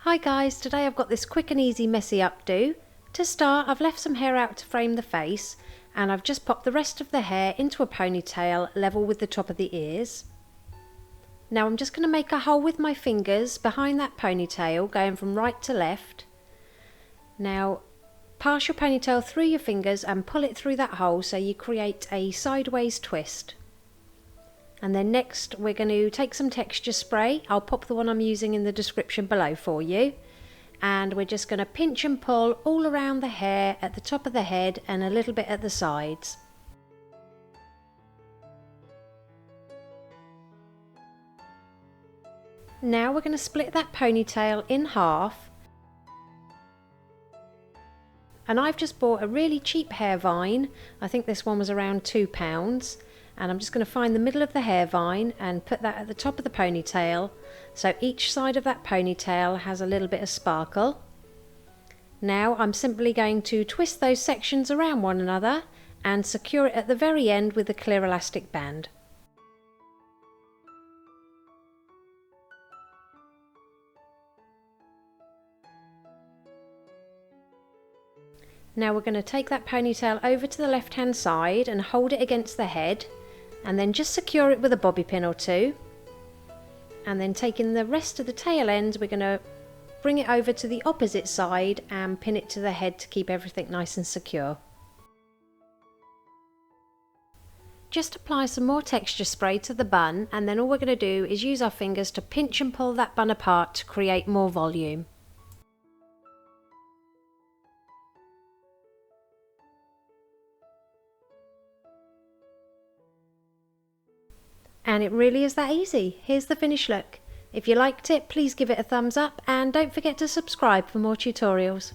Hi guys, today I've got this quick and easy messy updo. To start, I've left some hair out to frame the face, and I've just popped the rest of the hair into a ponytail level with the top of the ears. Now I'm just going to make a hole with my fingers behind that ponytail, going from right to left. Now pass your ponytail through your fingers and pull it through that hole so you create a sideways twist. And then next we're going to take some texture spray. I'll pop the one I'm using in the description below for you. And we're just going to pinch and pull all around the hair at the top of the head and a little bit at the sides. Now we're going to split that ponytail in half. And I've just bought a really cheap hair vine. I think this one was around £2. And I'm just going to find the middle of the hair vine and put that at the top of the ponytail, so each side of that ponytail has a little bit of sparkle. Now I'm simply going to twist those sections around one another and secure it at the very end with a clear elastic band. Now we're going to take that ponytail over to the left hand side and hold it against the head, and then just secure it with a bobby pin or two. And then taking the rest of the tail ends, we're going to bring it over to the opposite side and pin it to the head to keep everything nice and secure. Just apply some more texture spray to the bun, and then all we're going to do is use our fingers to pinch and pull that bun apart to create more volume. And it really is that easy. Here's the finished look. If you liked it, please give it a thumbs up and don't forget to subscribe for more tutorials.